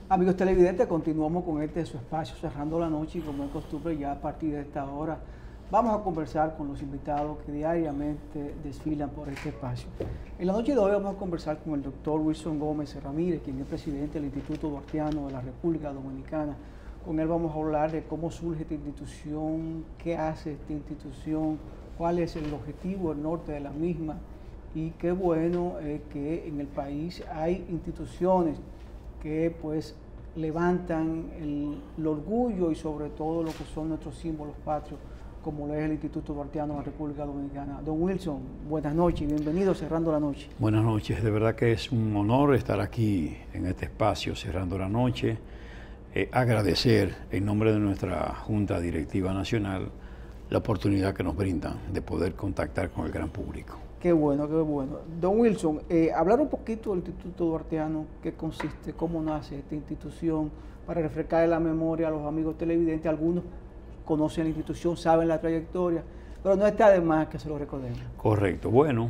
Amigos televidentes, continuamos con su espacio Cerrando la Noche y como es costumbre ya a partir de esta hora vamos a conversar con los invitados que diariamente desfilan por este espacio. En la noche de hoy vamos a conversar con el doctor Wilson Gómez Ramírez, quien es presidente del Instituto Duartiano de la República Dominicana. Con él vamos a hablar de cómo surge esta institución, qué hace esta institución, cuál es el objetivo, el norte de la misma y qué bueno que en el país hay instituciones que pues levantan el orgullo y sobre todo lo que son nuestros símbolos patrios, como lo es el Instituto Duartiano de la República Dominicana. Don Wilson, buenas noches y bienvenido a Cerrando la Noche. Buenas noches, de verdad que es un honor estar aquí en este espacio Cerrando la Noche. Agradecer en nombre de nuestra Junta Directiva Nacional la oportunidad que nos brindan de poder contactar con el gran público. Qué bueno, qué bueno. Don Wilson, hablar un poquito del Instituto Duartiano, qué consiste, cómo nace esta institución, para refrescar la memoria a los amigos televidentes. Algunos conocen la institución, saben la trayectoria, pero no está de más que se lo recordemos. Correcto. Bueno,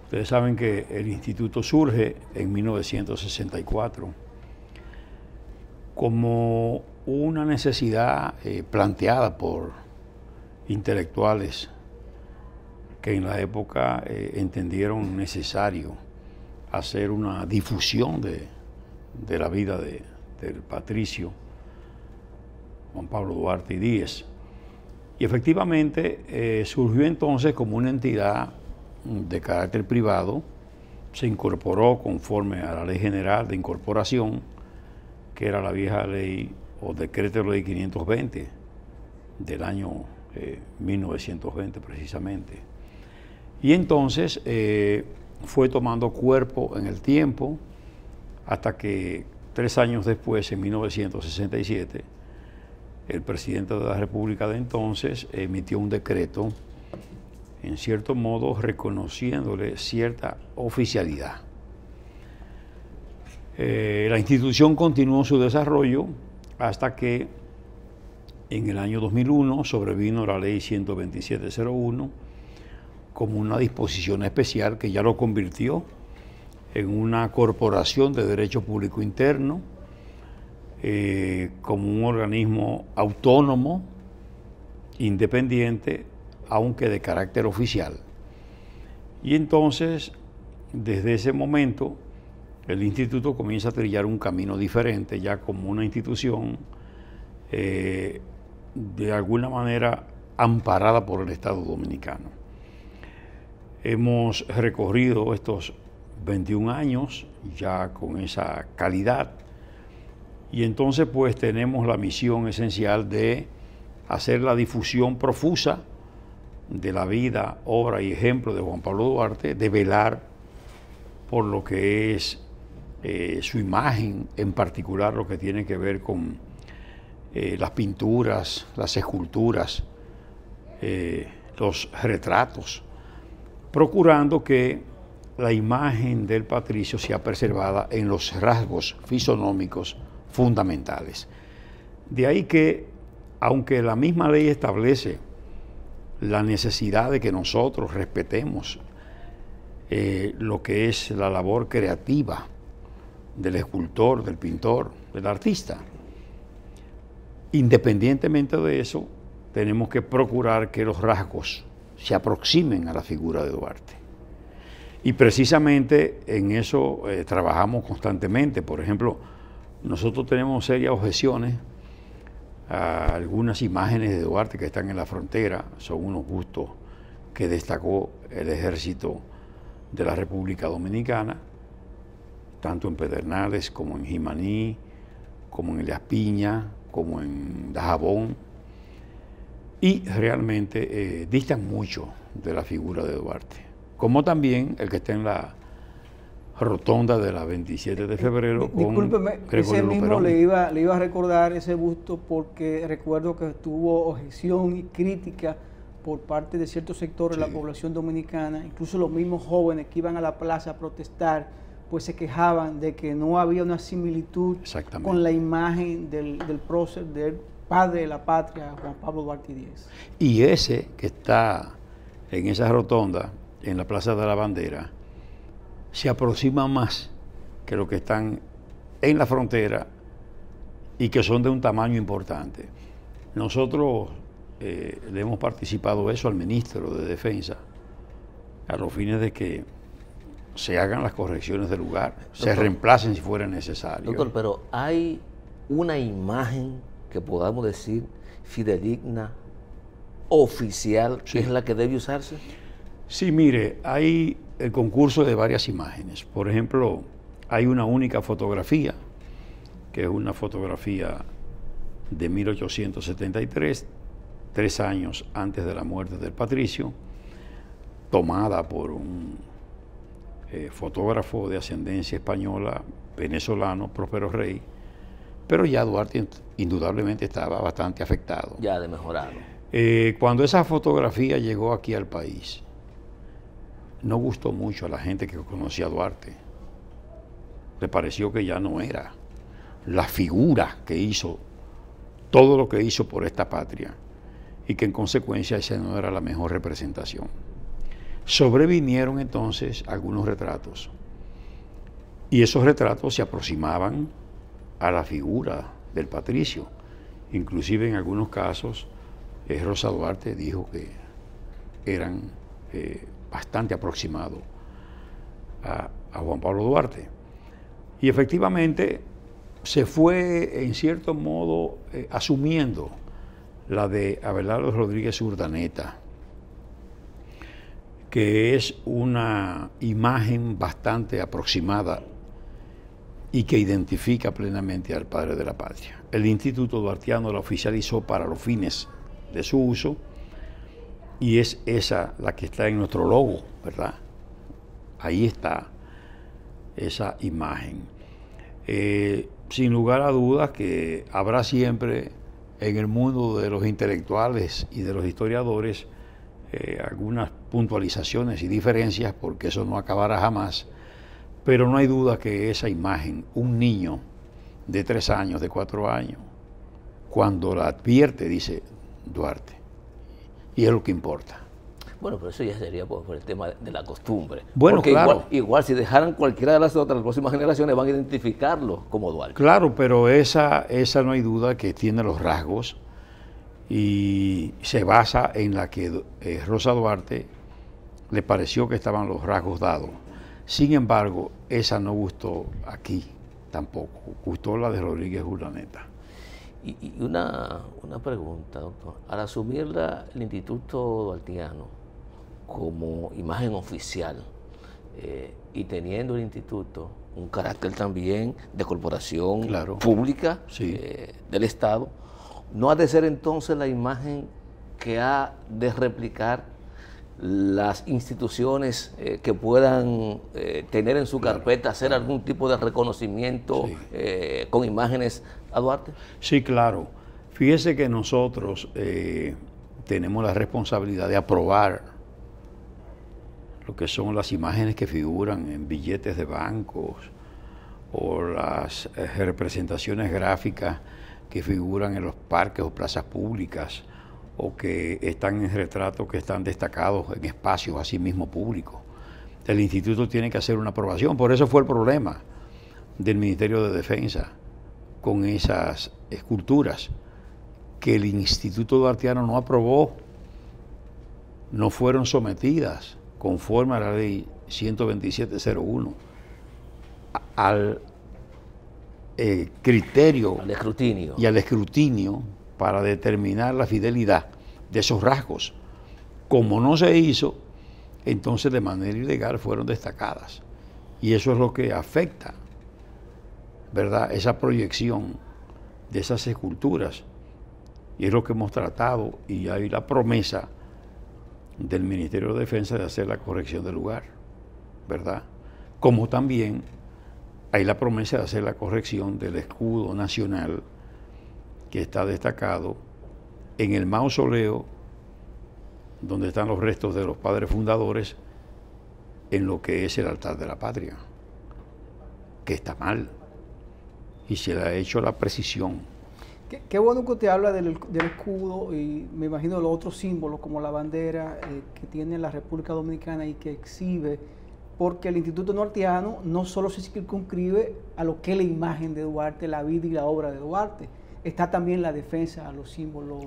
ustedes saben que el instituto surge en 1964 como una necesidad planteada por intelectuales que en la época entendieron necesario hacer una difusión de la vida del patricio Juan Pablo Duarte y Díez. Y efectivamente surgió entonces como una entidad de carácter privado, se incorporó conforme a la Ley General de Incorporación, que era la vieja ley o decreto de ley 520 del año 1920 precisamente. Y entonces fue tomando cuerpo en el tiempo hasta que 3 años después, en 1967, el presidente de la República de entonces emitió un decreto, en cierto modo reconociéndole cierta oficialidad. La institución continuó su desarrollo hasta que en el año 2001 sobrevino la ley 12701 como una disposición especial que ya lo convirtió en una corporación de derecho público interno, como un organismo autónomo, independiente, aunque de carácter oficial. Y entonces, desde ese momento, el instituto comienza a trillar un camino diferente, ya como una institución de alguna manera amparada por el Estado Dominicano. Hemos recorrido estos 21 años ya con esa calidad y entonces pues tenemos la misión esencial de hacer la difusión profusa de la vida, obra y ejemplo de Juan Pablo Duarte, de velar por lo que es su imagen, en particular lo que tiene que ver con las pinturas, las esculturas, los retratos, procurando que la imagen del patricio sea preservada en los rasgos fisonómicos fundamentales. De ahí que, aunque la misma ley establece la necesidad de que nosotros respetemos lo que es la labor creativa del escultor, del pintor, del artista, independientemente de eso, tenemos que procurar que los rasgos se aproximen a la figura de Duarte. Y precisamente en eso trabajamos constantemente. Por ejemplo, nosotros tenemos serias objeciones a algunas imágenes de Duarte que están en la frontera. Son unos bustos que destacó el ejército de la República Dominicana, tanto en Pedernales como en Jimaní, como en Elías Piña, como en Dajabón, y realmente distan mucho de la figura de Duarte, como también el que está en la rotonda de la 27 de febrero. Discúlpeme, ese mismo le iba a recordar ese busto porque recuerdo que tuvo objeción y crítica por parte de ciertos sectores de la población dominicana, incluso los mismos jóvenes que iban a la plaza a protestar, pues se quejaban de que no había una similitud con la imagen del prócer, del padre de la patria, Juan Pablo Duarte Díez. Y ese que está en esa rotonda, en la Plaza de la Bandera, se aproxima más que los que están en la frontera y que son de un tamaño importante. Nosotros le hemos participado eso al ministro de Defensa a los fines de que se hagan las correcciones del lugar, se reemplacen si fuera necesario. Doctor, pero hay una imagen que podamos decir fidedigna, oficial, que es la que debe usarse. Sí, mire, hay el concurso de varias imágenes. Por ejemplo, hay una única fotografía, que es una fotografía de 1873, 3 años antes de la muerte del patricio, tomada por un fotógrafo de ascendencia española, venezolano, Próspero Rey, pero ya Duarte indudablemente estaba bastante afectado. Ya de mejorado. Cuando esa fotografía llegó aquí al país, no gustó mucho a la gente que conocía a Duarte. Le pareció que ya no era la figura que hizo, todo lo que hizo por esta patria, y que en consecuencia esa no era la mejor representación. Sobrevinieron entonces algunos retratos, y esos retratos se aproximaban a la figura del patricio. Inclusive en algunos casos Rosa Duarte dijo que eran bastante aproximados a Juan Pablo Duarte. Y efectivamente se fue en cierto modo asumiendo la de Abelardo Rodríguez Urdaneta, que es una imagen bastante aproximada y que identifica plenamente al padre de la patria. El Instituto Duartiano la oficializó para los fines de su uso, y es esa la que está en nuestro logo, ¿verdad? Ahí está esa imagen. Sin lugar a dudas que habrá siempre en el mundo de los intelectuales y de los historiadores algunas puntualizaciones y diferencias, porque eso no acabará jamás, pero no hay duda que esa imagen, un niño de 3 años, de 4 años, cuando la advierte, dice Duarte, y es lo que importa. Bueno, pero eso ya sería por el tema de la costumbre. Bueno, porque claro. igual si dejaran cualquiera de las otras, las próximas generaciones van a identificarlo como Duarte. Claro, pero esa no hay duda que tiene los rasgos y se basa en la que Rosa Duarte le pareció que estaban los rasgos dados. Sin embargo, esa no gustó aquí tampoco, gustó la de Rodríguez Urdaneta. Y una pregunta, doctor. Al asumirla el Instituto Duartiano como imagen oficial y teniendo el instituto un carácter también de corporación pública del Estado, ¿no ha de ser entonces la imagen que ha de replicar las instituciones que puedan tener en su carpeta, hacer algún tipo de reconocimiento con imágenes a Duarte? Sí, claro. Fíjese que nosotros tenemos la responsabilidad de aprobar lo que son las imágenes que figuran en billetes de bancos o las representaciones gráficas que figuran en los parques o plazas públicas, o que están en retratos que están destacados en espacios así mismo públicos. El instituto tiene que hacer una aprobación. Por eso fue el problema del Ministerio de Defensa con esas esculturas, que el Instituto Duartiano no aprobó, no fueron sometidas conforme a la ley 127.01 al criterio, al escrutinio y al escrutinio para determinar la fidelidad de esos rasgos. Como no se hizo, entonces de manera ilegal fueron destacadas. Y eso es lo que afecta, ¿verdad?, esa proyección de esas esculturas. Y es lo que hemos tratado, y hay la promesa del Ministerio de Defensa de hacer la corrección del lugar, ¿verdad? Como también hay la promesa de hacer la corrección del escudo nacional que está destacado en el mausoleo donde están los restos de los padres fundadores, en lo que es el altar de la patria, que está mal, y se le ha hecho la precisión. Qué bueno que usted habla del escudo, y me imagino los otros símbolos como la bandera que tiene la República Dominicana y que exhibe porque el Instituto Duartiano no solo se circunscribe a lo que es la imagen de Duarte, la vida y la obra de Duarte, está también la defensa a los símbolos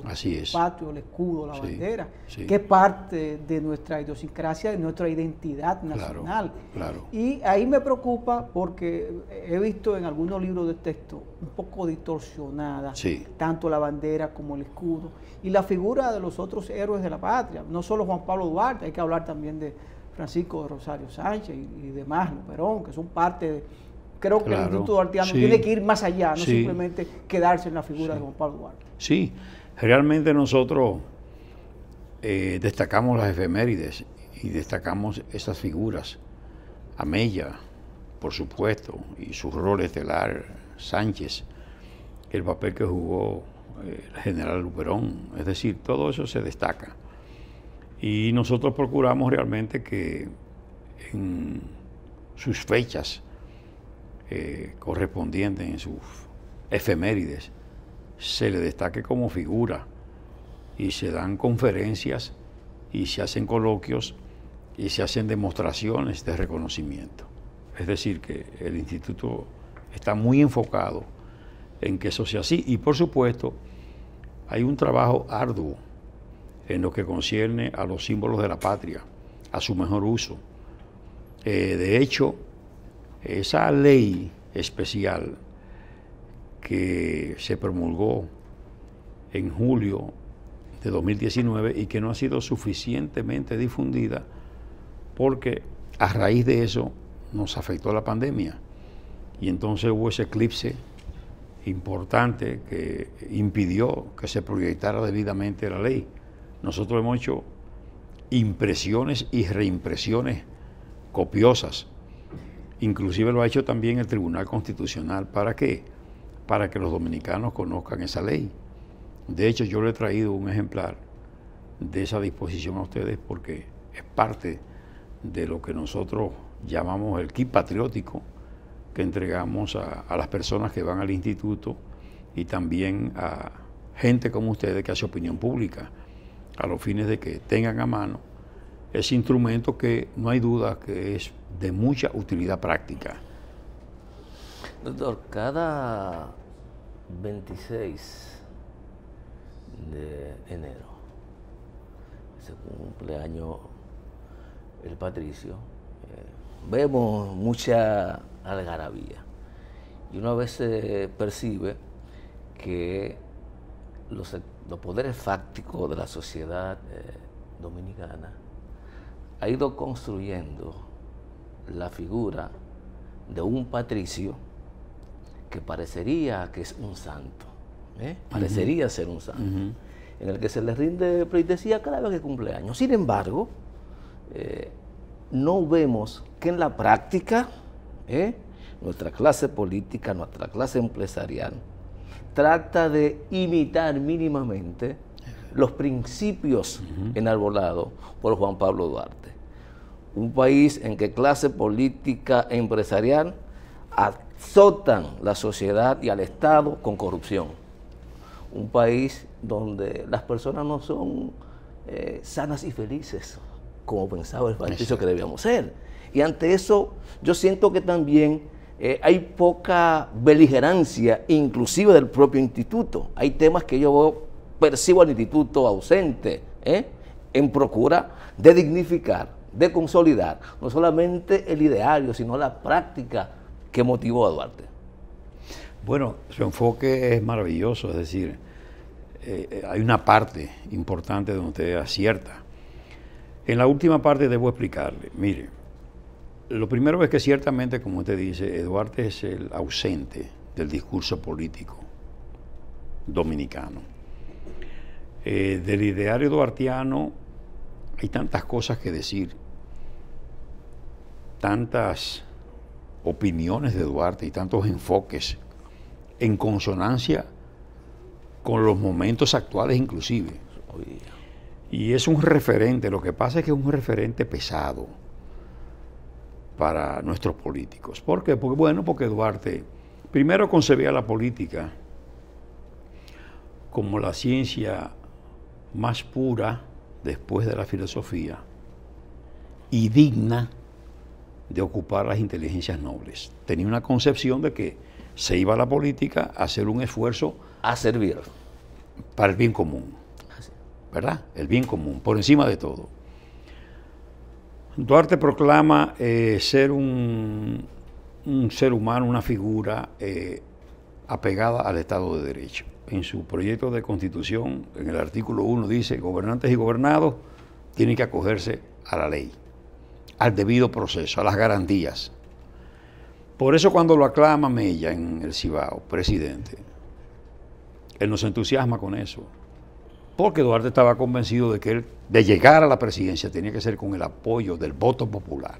patrios, el escudo, la bandera, que es parte de nuestra idiosincrasia, de nuestra identidad nacional. Claro. Y ahí me preocupa porque he visto en algunos libros de texto un poco distorsionada, tanto la bandera como el escudo, y la figura de los otros héroes de la patria, no solo Juan Pablo Duarte, hay que hablar también de Francisco de Rosario Sánchez y demás, Perón, que son parte de... Creo que el Instituto Duartiano tiene que ir más allá, no simplemente quedarse en la figura de Juan Pablo Duarte. Sí, realmente nosotros destacamos las efemérides y destacamos esas figuras. Amella, por supuesto, y su rol estelar, Sánchez, el papel que jugó el general Luperón, es decir, todo eso se destaca. Y nosotros procuramos realmente que en sus fechas correspondientes, en sus efemérides, se le destaque como figura y se dan conferencias y se hacen coloquios y se hacen demostraciones de reconocimiento. Es decir, que el instituto está muy enfocado en que eso sea así y por supuesto hay un trabajo arduo en lo que concierne a los símbolos de la patria, a su mejor uso. De hecho, esa ley especial que se promulgó en julio de 2019 y que no ha sido suficientemente difundida porque a raíz de eso nos afectó la pandemia y entonces hubo ese eclipse importante que impidió que se proyectara debidamente la ley. Nosotros hemos hecho impresiones y reimpresiones copiosas. Inclusive lo ha hecho también el Tribunal Constitucional. ¿Para qué? Para que los dominicanos conozcan esa ley. De hecho, yo le he traído un ejemplar de esa disposición a ustedes porque es parte de lo que nosotros llamamos el kit patriótico que entregamos a las personas que van al instituto y también a gente como ustedes que hace opinión pública, a los fines de que tengan a mano ese instrumento que no hay duda que es de mucha utilidad práctica. Doctor, cada 26 de enero se cumple año el patricio, vemos mucha algarabía y uno a veces percibe que los poderes fácticos de la sociedad dominicana ha ido construyendo la figura de un patricio que parecería que es un santo, parecería ser un santo, en el que se le rinde pleitesía cada vez que cumple años. Sin embargo, no vemos que en la práctica nuestra clase política, nuestra clase empresarial, trata de imitar mínimamente los principios enarbolados por Juan Pablo Duarte. Un país en que clase política e empresarial azotan la sociedad y al Estado con corrupción. Un país donde las personas no son sanas y felices, como pensaba el patricio que debíamos ser. Y ante eso, yo siento que también hay poca beligerancia, inclusive del propio instituto. Hay temas que yo percibo al instituto ausente, en procura de dignificar, de consolidar, no solamente el ideario, sino la práctica que motivó a Duarte. Bueno, su enfoque es maravilloso, es decir, hay una parte importante donde usted acierta. En la última parte debo explicarle, mire, lo primero es que ciertamente, como usted dice, Duarte es el ausente del discurso político dominicano. Del ideario duartiano hay tantas cosas que decir, tantas opiniones de Duarte y tantos enfoques en consonancia con los momentos actuales inclusive. Y es un referente, lo que pasa es que es un referente pesado para nuestros políticos. ¿Por qué? Porque Duarte primero concebía la política como la ciencia más pura después de la filosofía y digna de ocupar las inteligencias nobles. Tenía una concepción de que se iba a la política a hacer un esfuerzo a servir para el bien común, ¿verdad? El bien común, por encima de todo. Duarte proclama ser un ser humano, una figura apegada al Estado de Derecho. En su proyecto de constitución, en el artículo 1 dice, gobernantes y gobernados tienen que acogerse a la ley, al debido proceso, a las garantías. Por eso cuando lo aclama Mella en el Cibao, presidente, él nos entusiasma con eso, porque Duarte estaba convencido de que él, de llegar a la presidencia, tenía que ser con el apoyo del voto popular,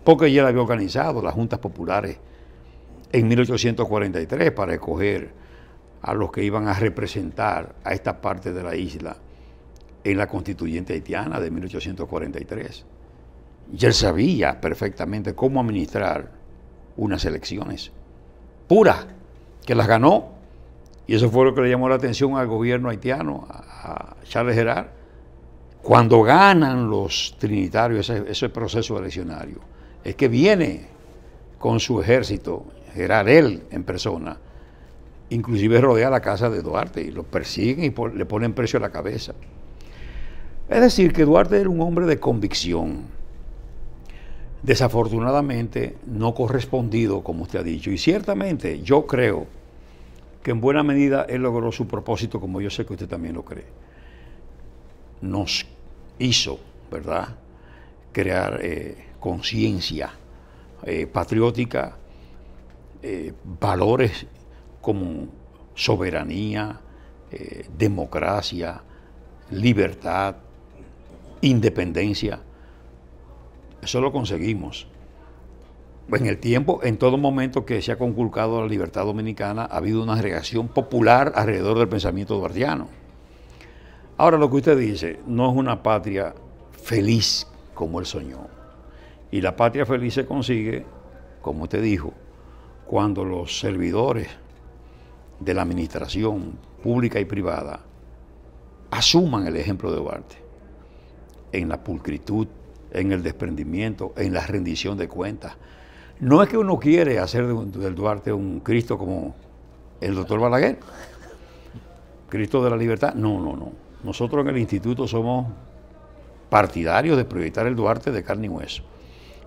porque ya él había organizado las juntas populares en 1843 para escoger a los que iban a representar a esta parte de la isla en la constituyente haitiana de 1843. Y él sabía perfectamente cómo administrar unas elecciones puras, que las ganó, y eso fue lo que le llamó la atención al gobierno haitiano, a Charles Gerard, cuando ganan los trinitarios ese proceso eleccionario. Es que viene con su ejército, Gerard, él en persona, inclusive rodea la casa de Duarte y lo persiguen y le ponen precio a la cabeza. Es decir, que Duarte era un hombre de convicción, desafortunadamente no correspondido, como usted ha dicho, y ciertamente yo creo que en buena medida él logró su propósito, como yo sé que usted también lo cree. Nos hizo, ¿verdad?, crear conciencia patriótica, valores como soberanía, democracia, libertad, independencia. Eso lo conseguimos. En el tiempo, en todo momento que se ha conculcado la libertad dominicana, ha habido una reacción popular alrededor del pensamiento duartiano. Ahora, lo que usted dice, no es una patria feliz como él soñó. Y la patria feliz se consigue, como usted dijo, cuando los servidores de la administración pública y privada asuman el ejemplo de Duarte en la pulcritud, en el desprendimiento, en la rendición de cuentas. No es que uno quiere hacer del Duarte un Cristo como el doctor Balaguer, Cristo de la libertad. No, no, no. Nosotros en el instituto somos partidarios de proyectar el Duarte de carne y hueso.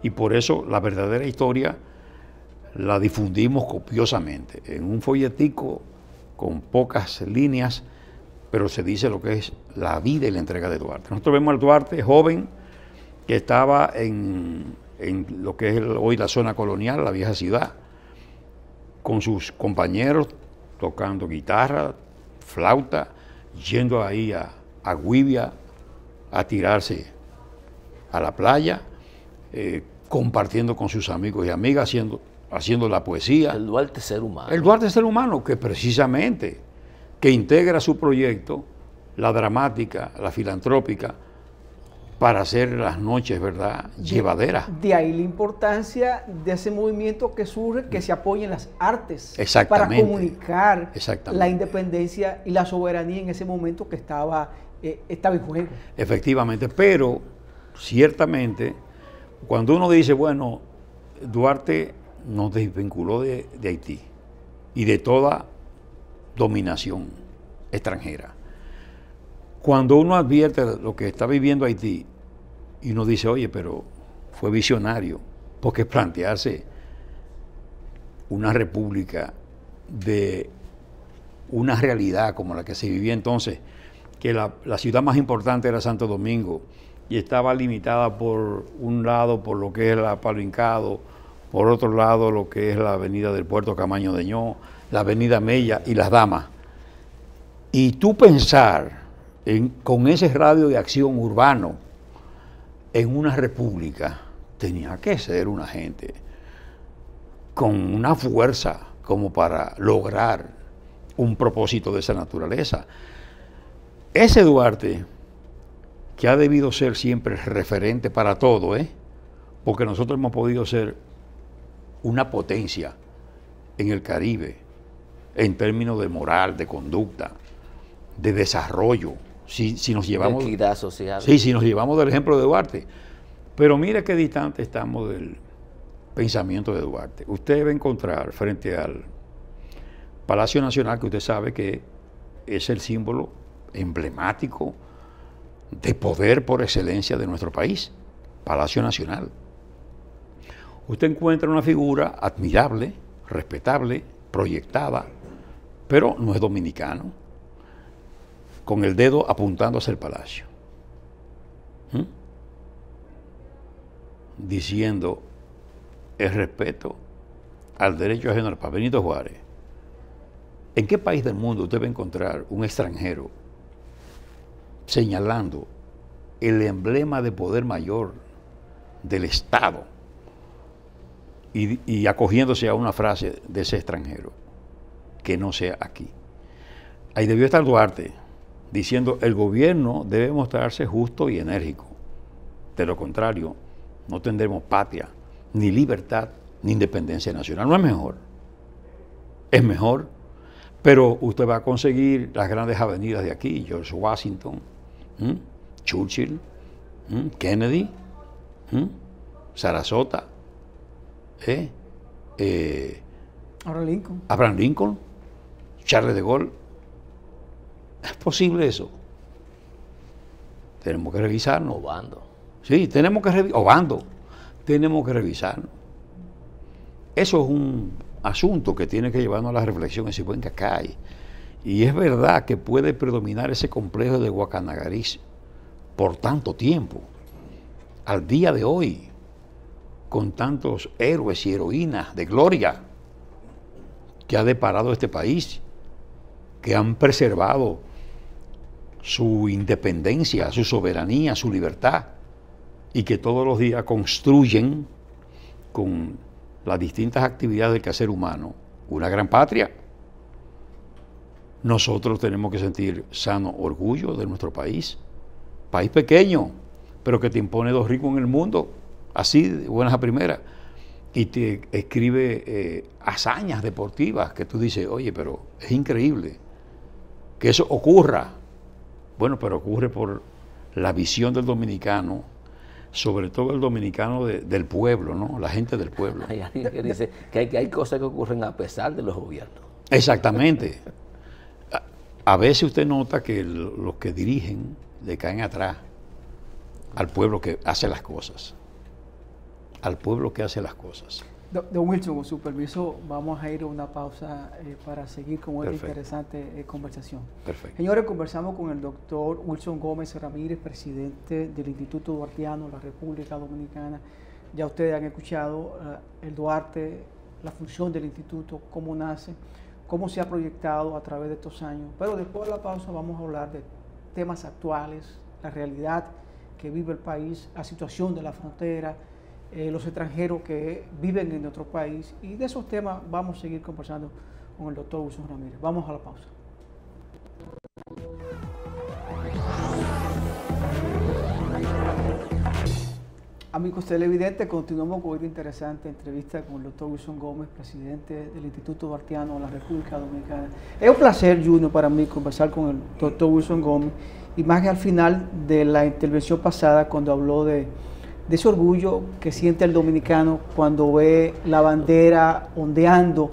Y por eso la verdadera historia la difundimos copiosamente, en un folletico con pocas líneas, pero se dice lo que es la vida y la entrega de Duarte. Nosotros vemos al Duarte joven que estaba en lo que es hoy la zona colonial, la vieja ciudad, con sus compañeros tocando guitarra, flauta, yendo ahí a Guibia a tirarse a la playa, compartiendo con sus amigos y amigas, haciendo la poesía. El Duarte ser humano. El Duarte ser humano, que precisamente, que integra su proyecto, la dramática, la filantrópica, para hacer las noches, ¿verdad?, llevaderas. De ahí la importancia de ese movimiento que surge, que se apoya en las artes para comunicar la independencia y la soberanía en ese momento que estaba en juego. Efectivamente, pero ciertamente, cuando uno dice, bueno, Duarte nos desvinculó de Haití y de toda dominación extranjera. Cuando uno advierte lo que está viviendo Haití y uno dice, oye, pero fue visionario, porque plantearse una república de una realidad como la que se vivía entonces, que la ciudad más importante era Santo Domingo y estaba limitada por un lado por lo que es la Palo Hincado, por otro lado lo que es la avenida del Puerto Camaño de Ño, la avenida Mella y Las Damas. Y tú pensar con ese radio de acción urbano en una república, tenía que ser una gente con una fuerza como para lograr un propósito de esa naturaleza. Ese Duarte, que ha debido ser siempre referente para todo, porque nosotros hemos podido ser una potencia en el Caribe, en términos de moral, de conducta, de desarrollo, si nos llevamos, de equidad social. Sí, si nos llevamos del ejemplo de Duarte. Pero mira qué distante estamos pensamiento de Duarte. Usted va a encontrar frente al Palacio Nacional, que usted sabe que es el símbolo emblemático de poder por excelencia de nuestro país, Palacio Nacional. Usted encuentra una figura admirable, respetable, proyectada, pero no es dominicano, con el dedo apuntando hacia el palacio, diciendo el respeto al derecho ajeno al paz. Benito Juárez. ¿En qué país del mundo usted va a encontrar un extranjero señalando el emblema de poder mayor del Estado y acogiéndose a una frase de ese extranjero que no sea aquí? Ahí debió estar Duarte diciendo: el gobierno debe mostrarse justo y enérgico. De lo contrario, no tendremos patria, ni libertad, ni independencia nacional. No es mejor. Es mejor. Pero usted va a conseguir las grandes avenidas de aquí: George Washington, Churchill, Kennedy, Sarasota, Abraham Lincoln, Charles de Gaulle. ¿Es posible eso? Tenemos que revisarnos. Obando. Sí, tenemos que revisarnos. Tenemos que revisarnos. Eso es un asunto que tiene que llevarnos a la reflexión en si buen cacay. Y es verdad que puede predominar ese complejo de Guacanagariz por tanto tiempo. Al día de hoy, con tantos héroes y heroínas de gloria que ha deparado este país, que han preservado su independencia, su soberanía, su libertad, y que todos los días construyen con las distintas actividades del quehacer humano una gran patria. Nosotros tenemos que sentir sano orgullo de nuestro país pequeño, pero que te impone dos ricos en el mundo, así de buenas a primeras, y te escribe hazañas deportivas que tú dices: oye, pero es increíble que eso ocurra. Bueno, pero ocurre por la visión del dominicano, sobre todo el dominicano del pueblo, ¿no? La gente del pueblo. Hay alguien que dice que hay cosas que ocurren a pesar de los gobiernos. Exactamente. A veces usted nota que los que dirigen le caen atrás al pueblo que hace las cosas. Al pueblo que hace las cosas. Don Wilson, con su permiso, vamos a ir a una pausa para seguir con esta interesante conversación. Perfecto. Señores, conversamos con el doctor Wilson Gómez Ramírez, presidente del Instituto Duartiano, la República Dominicana. Ya ustedes han escuchado el Duarte, la función del instituto, cómo nace, cómo se ha proyectado a través de estos años. Pero después de la pausa vamos a hablar de temas actuales, la realidad que vive el país, la situación de la frontera, los extranjeros que viven en nuestro país, y de esos temas vamos a seguir conversando con el doctor Wilson Ramírez. Vamos a la pausa. Amigos televidentes, continuamos con esta interesante entrevista con el doctor Wilson Gómez, presidente del Instituto Duartiano de la República Dominicana. Es un placer, Junior, para mí conversar con el doctor Wilson Gómez, y más que al final de la intervención pasada, cuando habló de ese orgullo que siente el dominicano cuando ve la bandera ondeando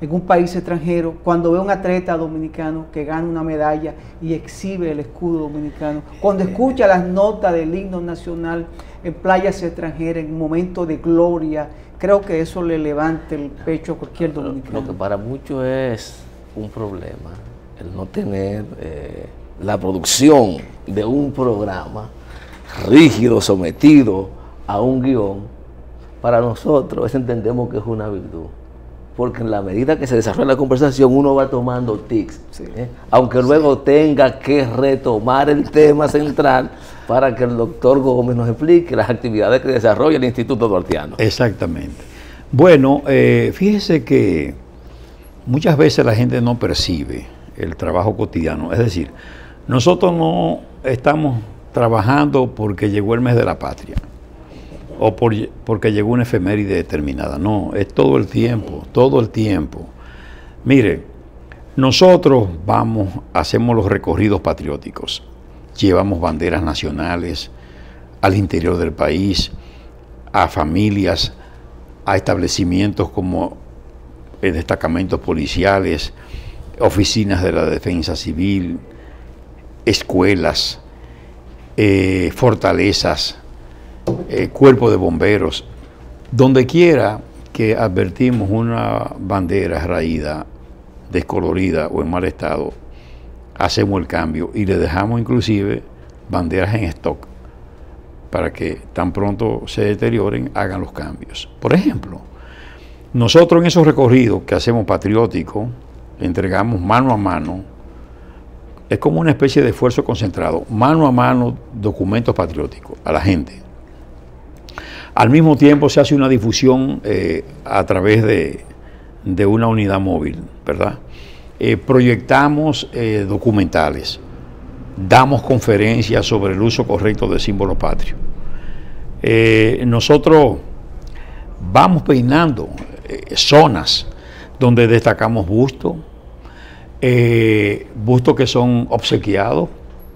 en un país extranjero, cuando ve a un atleta dominicano que gana una medalla y exhibe el escudo dominicano, cuando escucha las notas del himno nacional en playas extranjeras, en momentos de gloria. Creo que eso le levanta el pecho a cualquier dominicano. Lo que para muchos es un problema, el no tener la producción de un programa rígido, sometido a un guión. Para nosotros entendemos que es una virtud, porque en la medida que se desarrolla la conversación uno va tomando tics, sí, aunque luego tenga que retomar el tema central para que el doctor Gómez nos explique las actividades que desarrolla el Instituto Duartiano. Exactamente. Bueno, fíjese que muchas veces la gente no percibe el trabajo cotidiano, es decir, nosotros no estamos trabajando porque llegó el mes de la patria o porque llegó una efeméride determinada. No, es todo el tiempo, todo el tiempo. Mire, nosotros hacemos los recorridos patrióticos, llevamos banderas nacionales al interior del país, a familias a establecimientos como destacamentos policiales, oficinas de la defensa civil, escuelas, fortalezas, cuerpo de bomberos. Donde quiera que advertimos una bandera raída, descolorida o en mal estado, hacemos el cambio y le dejamos inclusive banderas en stock para que tan pronto se deterioren hagan los cambios. Por ejemplo, nosotros en esos recorridos que hacemos patrióticos entregamos mano a mano, es como una especie de esfuerzo concentrado, mano a mano documentos patrióticos a la gente. Al mismo tiempo se hace una difusión a través de una unidad móvil, ¿verdad? Proyectamos documentales, damos conferencias sobre el uso correcto del símbolo patrio. Nosotros vamos peinando zonas donde destacamos bustos, bustos que son obsequiados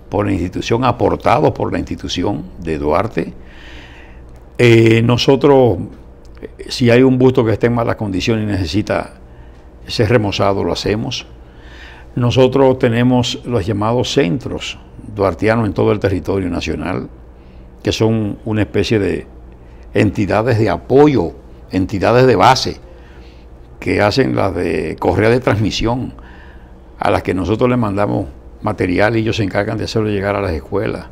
por la institución, aportados por la institución de Duarte. Nosotros, si hay un busto que esté en malas condiciones y necesita ser remozado, lo hacemos. Nosotros tenemos los llamados centros duartianos en todo el territorio nacional, que son una especie de entidades de apoyo, entidades de base, que hacen las de correa de transmisión, a las que nosotros les mandamos material y ellos se encargan de hacerlo llegar a las escuelas,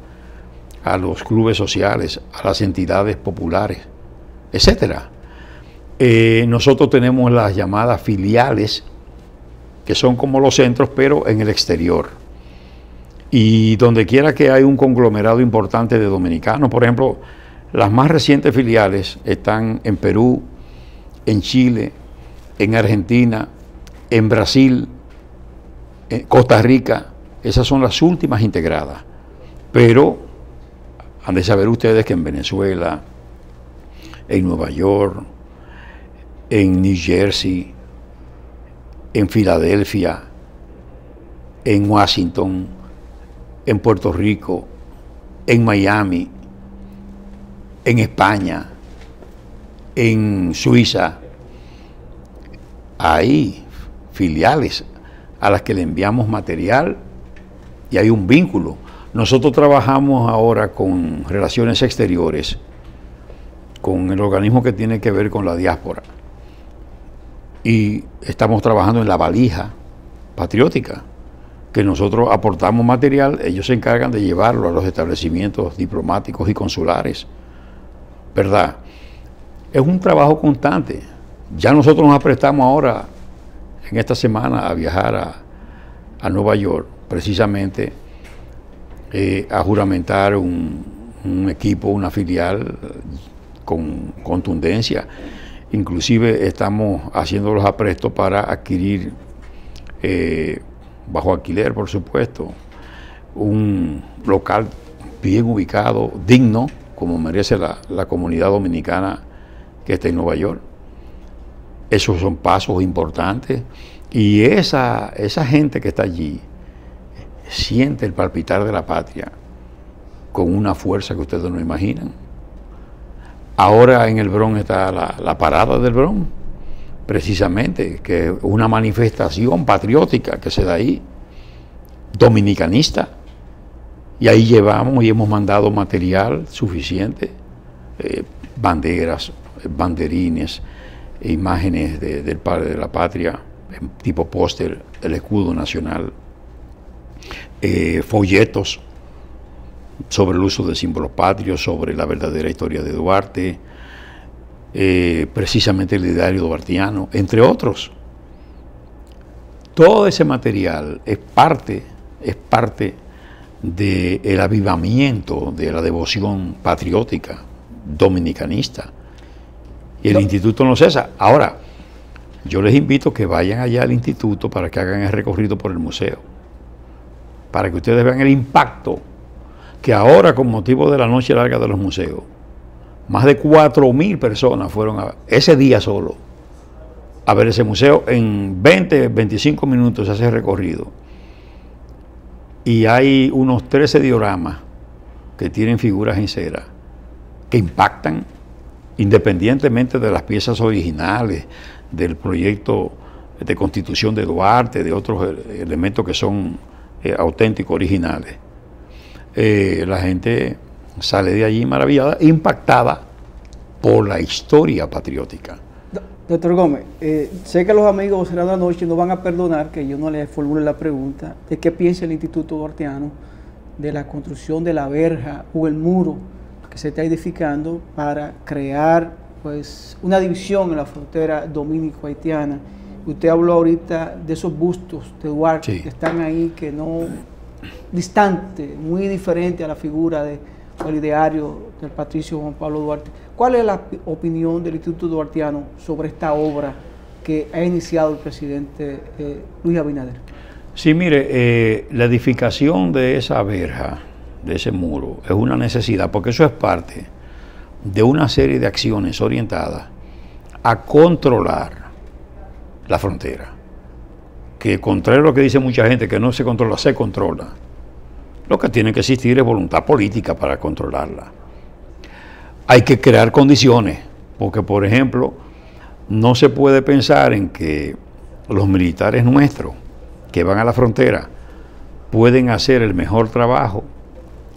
a los clubes sociales, a las entidades populares, etcétera. Nosotros tenemos las llamadas filiales, que son como los centros, pero en el exterior. Y donde quiera que hay un conglomerado importante de dominicanos, por ejemplo, las más recientes filiales están en Perú, en Chile, en Argentina, en Brasil, en Costa Rica. Esas son las últimas integradas. Pero han de saber ustedes que en Venezuela, en Nueva York, en New Jersey, en Filadelfia, en Washington, en Puerto Rico, en Miami, en España, en Suiza, hay filiales a las que le enviamos material y hay un vínculo. Nosotros trabajamos ahora con relaciones exteriores, con el organismo que tiene que ver con la diáspora. Y estamos trabajando en la valija patriótica, que nosotros aportamos material, ellos se encargan de llevarlo a los establecimientos diplomáticos y consulares, ¿verdad? Es un trabajo constante. Ya nosotros nos aprestamos ahora, en esta semana, a viajar a Nueva York, precisamente a juramentar un equipo, una filial con contundencia. Inclusive estamos haciendo los aprestos para adquirir, bajo alquiler por supuesto, un local bien ubicado, digno, como merece la comunidad dominicana que está en Nueva York. Esos son pasos importantes y esa gente que está allí siente el palpitar de la patria con una fuerza que ustedes no imaginan. Ahora en el Bronx está la parada del Bronx, precisamente, que es una manifestación patriótica que se da ahí, dominicanista, y ahí llevamos y hemos mandado material suficiente, banderas, banderines, imágenes del padre de la patria, tipo póster, el escudo nacional, folletos sobre el uso de símbolos patrios, sobre la verdadera historia de Duarte, precisamente el ideario duartiano, entre otros. Todo ese material es parte del avivamiento de la devoción patriótica dominicanista. Y el instituto no cesa. Ahora, yo les invito a que vayan allá al instituto para que hagan el recorrido por el museo, para que ustedes vean el impacto que ahora, con motivo de la noche larga de los museos, más de 4.000 personas fueron ese día solo a ver ese museo. En 20, 25 minutos se hace el recorrido. Y hay unos 13 dioramas que tienen figuras en cera que impactan independientemente de las piezas originales, del proyecto de constitución de Duarte, de otros elementos que son auténticos, originales, la gente sale de allí maravillada, impactada por la historia patriótica. Doctor Gómez, sé que los amigos de la noche no van a perdonar que yo no les formule la pregunta de qué piensa el Instituto Duartiano de la construcción de la verja o el muro que se está edificando para crear pues una división en la frontera dominico-haitiana. Usted habló ahorita de esos bustos de Duarte, sí, que están ahí, que no distante, muy diferente a la figura del ideario del patricio Juan Pablo Duarte. ¿Cuál es la opinión del Instituto Duartiano sobre esta obra que ha iniciado el presidente Luis Abinader? Sí, mire, la edificación de esa verja, de ese muro, es una necesidad, porque eso es parte de una serie de acciones orientadas a controlar la frontera. Que contrario a lo que dice mucha gente, que no se controla, se controla. Lo que tiene que existir es voluntad política para controlarla. Hay que crear condiciones, porque por ejemplo, no se puede pensar en que los militares nuestros que van a la frontera pueden hacer el mejor trabajo,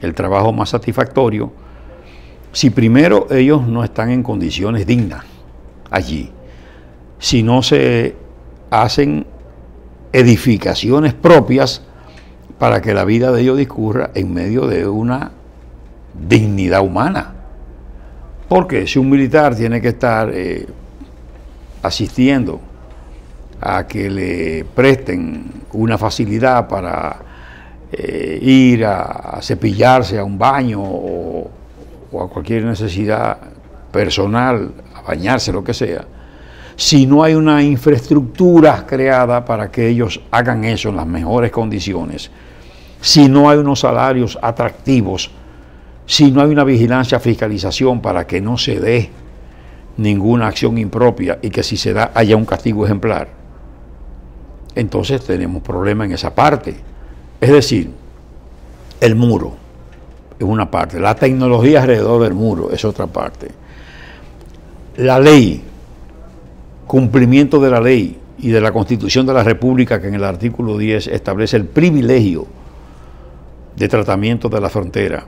el trabajo más satisfactorio, si primero ellos no están en condiciones dignas allí, si no se hacen edificaciones propias para que la vida de ellos discurra en medio de una dignidad humana. Porque si un militar tiene que estar asistiendo a que le presten una facilidad para ir a cepillarse a un baño o a cualquier necesidad personal, a bañarse, lo que sea, si no hay una infraestructura creada para que ellos hagan eso en las mejores condiciones, si no hay unos salarios atractivos, si no hay una vigilancia, fiscalización para que no se dé ninguna acción impropia y que si se da haya un castigo ejemplar, entonces tenemos problemas en esa parte. Es decir, el muro es una parte, la tecnología alrededor del muro es otra parte. La ley, cumplimiento de la ley y de la Constitución de la República, que en el artículo 10 establece el privilegio de tratamiento de la frontera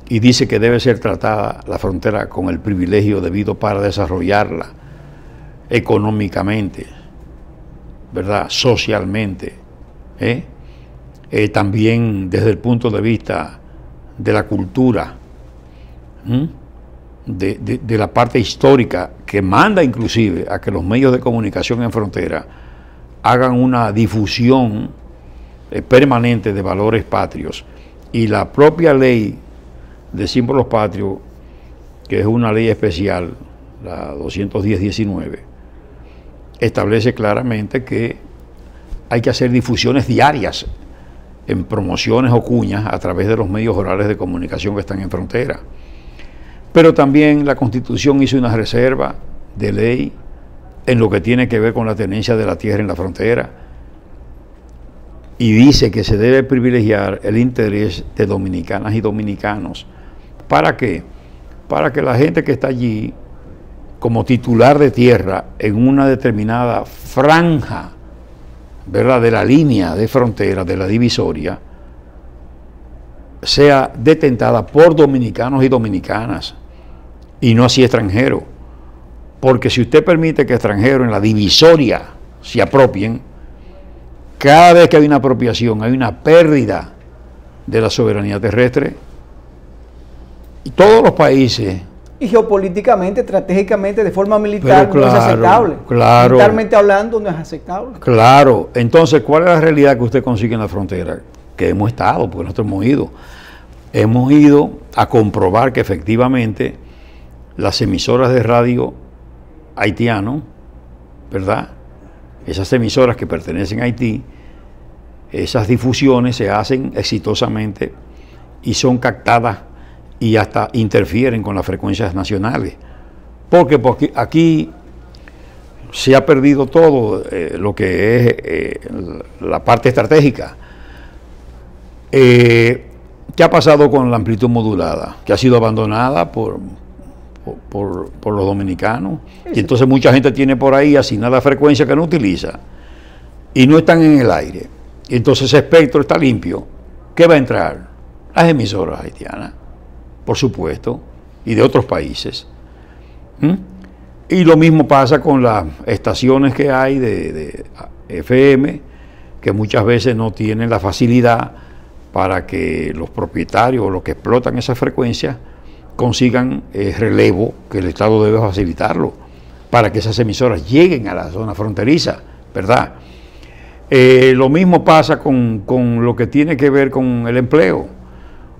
y dice que debe ser tratada la frontera con el privilegio debido para desarrollarla económicamente, ¿verdad?, socialmente, también desde el punto de vista de la cultura, de la parte histórica, que manda inclusive a que los medios de comunicación en frontera hagan una difusión permanente de valores patrios, y la propia ley de símbolos patrios, que es una ley especial, la 210-19, establece claramente que hay que hacer difusiones diarias en promociones o cuñas a través de los medios orales de comunicación que están en frontera. Pero también la Constitución hizo una reserva de ley en lo que tiene que ver con la tenencia de la tierra en la frontera, y dice que se debe privilegiar el interés de dominicanas y dominicanos. ¿Para qué? Para que la gente que está allí como titular de tierra en una determinada franja, ¿verdad?, de la línea de frontera, de la divisoria, sea detentada por dominicanos y dominicanas, y no así extranjeros. Porque si usted permite que extranjeros en la divisoria se apropien, cada vez que hay una apropiación hay una pérdida de la soberanía terrestre. Y todos los países... Y geopolíticamente, estratégicamente, de forma militar, claro, no es aceptable. Claro. Militarmente hablando, no es aceptable. Claro. Entonces, ¿cuál es la realidad que usted consigue en la frontera? Que hemos estado, porque nosotros hemos ido. Hemos ido a comprobar que efectivamente las emisoras de radio haitiano, ¿verdad?, esas emisoras que pertenecen a Haití, esas difusiones se hacen exitosamente y son captadas y hasta interfieren con las frecuencias nacionales. Porque aquí se ha perdido todo lo que es la parte estratégica. ¿Qué ha pasado con la amplitud modulada? Que ha sido abandonada por por los dominicanos. Y entonces mucha gente tiene por ahí asignada frecuencia que no utiliza y no están en el aire. Y entonces ese espectro está limpio. ¿Qué va a entrar? Las emisoras haitianas, por supuesto, y de otros países. Y lo mismo pasa con las estaciones que hay de FM, que muchas veces no tienen la facilidad para que los propietarios o los que explotan esas frecuencias consigan relevo, que el Estado debe facilitarlo para que esas emisoras lleguen a la zona fronteriza, ¿verdad? Lo mismo pasa con lo que tiene que ver con el empleo.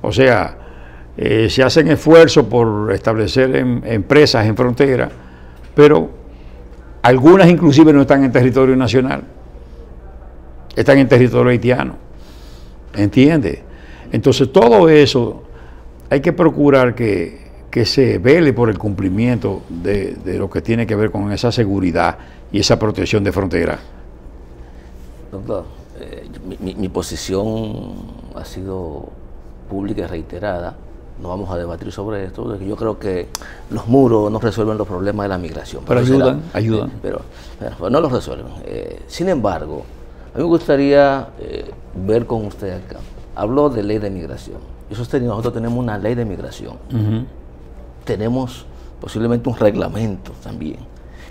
O sea, se hacen esfuerzos por establecer empresas en frontera, pero algunas inclusive no están en territorio nacional, están en territorio haitiano, ¿entiende? Entonces todo eso hay que procurar que se vele por el cumplimiento de lo que tiene que ver con esa seguridad y esa protección de frontera. Doctor, mi posición ha sido pública y reiterada. No vamos a debatir sobre esto, de que yo creo que los muros no resuelven los problemas de la migración. Pero ayudan. Pero no los resuelven. Sin embargo, a mí me gustaría ver con usted acá. Habló de ley de migración. Nosotros tenemos una ley de migración. Tenemos posiblemente un reglamento también.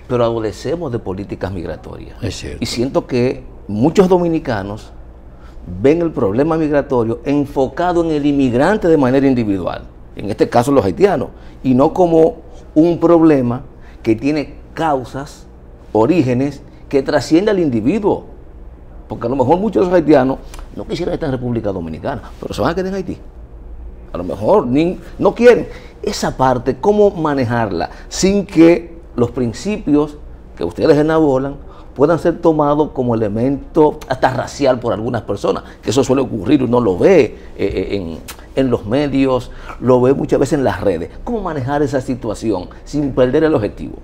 Pero adolecemos de políticas migratorias. Es cierto. Y siento que muchos dominicanos ven el problema migratorio enfocado en el inmigrante de manera individual, en este caso los haitianos, y no como un problema que tiene causas, orígenes, que trasciende al individuo. Porque a lo mejor muchos de los haitianos no quisieran estar en República Dominicana, pero se van a quedar en Haití. A lo mejor no quieren. Esa parte, ¿cómo manejarla sin que los principios que ustedes enabolan puedan ser tomados como elemento hasta racial por algunas personas? Que eso suele ocurrir, uno lo ve en los medios, lo ve muchas veces en las redes. ¿Cómo manejar esa situación sin perder el objetivo?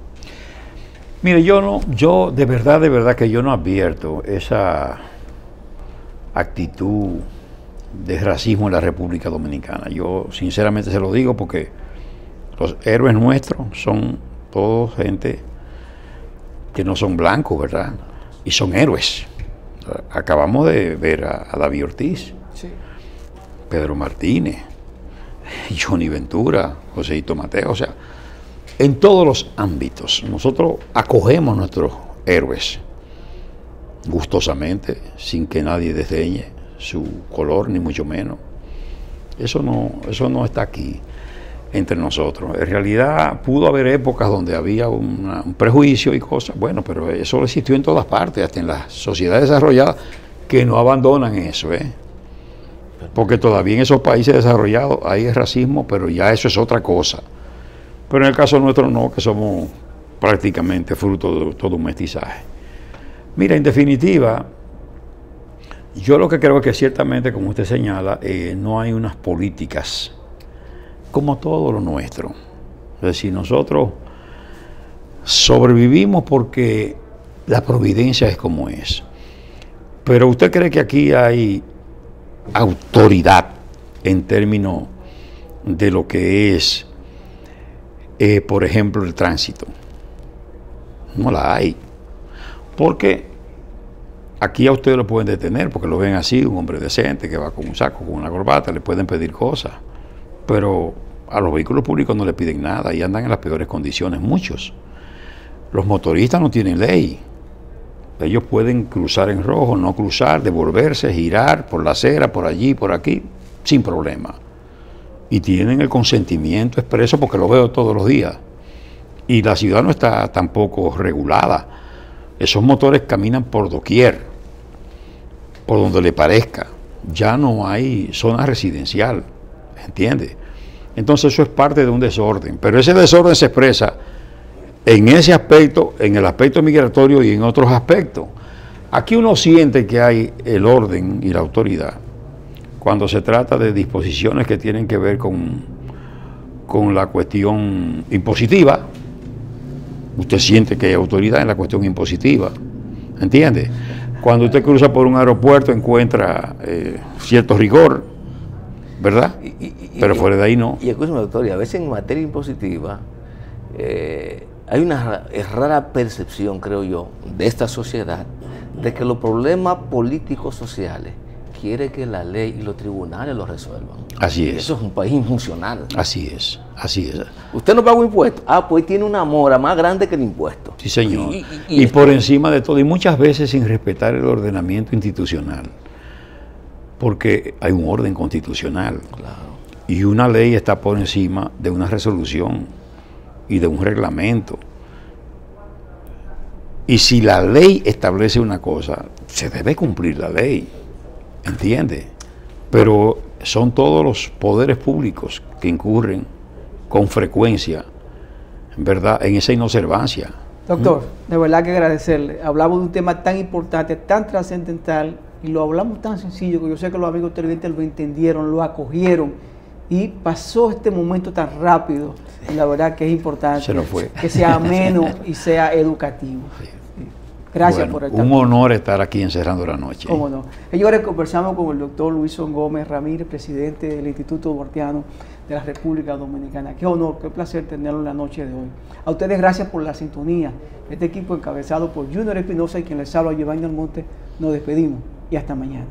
Mire, yo de verdad que yo no advierto esa actitud de racismo en la República Dominicana. Yo sinceramente se lo digo porque los héroes nuestros son todos gente que no son blancos, ¿verdad? Y son héroes. Acabamos de ver a David Ortiz, Sí. Pedro Martínez, Johnny Ventura, Joséito Mateo, o sea, en todos los ámbitos nosotros acogemos a nuestros héroes gustosamente, sin que nadie desdeñe su color, ni mucho menos. Eso no está aquí entre nosotros. En realidad pudo haber épocas donde había un prejuicio y cosas, bueno, pero eso existió en todas partes, hasta en las sociedades desarrolladas, que no abandonan eso, porque todavía en esos países desarrollados hay racismo, pero ya eso es otra cosa. Pero en el caso nuestro no, que somos prácticamente fruto de todo un mestizaje. Mira, en definitiva, yo lo que creo es que ciertamente, como usted señala, no hay unas políticas como todo lo nuestro. Es decir, nosotros sobrevivimos porque la providencia es como es. Pero ¿usted cree que aquí hay autoridad en términos de lo que es, por ejemplo, el tránsito? No la hay. Porque aquí a usted lo pueden detener porque lo ven así, un hombre decente que va con un saco, con una corbata, le pueden pedir cosas. Pero a los vehículos públicos no le piden nada y andan en las peores condiciones, muchos. Los motoristas no tienen ley. Ellos pueden cruzar en rojo, no cruzar, devolverse, girar por la acera, por allí, por aquí, sin problema. Y tienen el consentimiento expreso porque lo veo todos los días. Y la ciudad no está tampoco regulada. Esos motores caminan por doquier, por donde le parezca. Ya no hay zona residencial, ¿entiende? Entonces eso es parte de un desorden. Pero ese desorden se expresa en ese aspecto, en el aspecto migratorio y en otros aspectos. Aquí uno siente que hay el orden y la autoridad cuando se trata de disposiciones que tienen que ver con la cuestión impositiva. Usted siente que hay autoridad en la cuestión impositiva, ¿entiende? Cuando usted cruza por un aeropuerto encuentra cierto rigor, ¿verdad? Pero fuera de ahí no. Y escúcheme, doctor, y a veces en materia impositiva hay una errada percepción, creo yo, de esta sociedad, de que los problemas políticos sociales quiere que la ley y los tribunales lo resuelvan. Así es. Eso es un país infuncional. Así es, así es. Usted no paga un impuesto. Ah, pues tiene una mora más grande que el impuesto. Sí, señor. Y por encima de todo, y muchas veces sin respetar el ordenamiento institucional, porque hay un orden constitucional. Claro. Y una ley está por encima de una resolución y de un reglamento. Y si la ley establece una cosa, se debe cumplir la ley. ¿Entiende? Pero son todos los poderes públicos que incurren con frecuencia, ¿verdad?, en esa inobservancia. Doctor, de verdad que agradecerle. Hablamos de un tema tan importante, tan trascendental, y lo hablamos tan sencillo que yo sé que los amigos televidentes lo entendieron, lo acogieron, y pasó este momento tan rápido. Y la verdad que es importante que sea ameno y sea educativo. Sí. Gracias Bueno, por estar. un honor estar aquí encerrando la noche. Cómo no. Señores, conversamos con el doctor Luison Gómez Ramírez, presidente del Instituto Duartiano de la República Dominicana. Qué honor, qué placer tenerlo en la noche de hoy. A ustedes gracias por la sintonía. Este equipo encabezado por Junior Espinosa y quien les habla, Giovanni Almonte, nos despedimos y hasta mañana.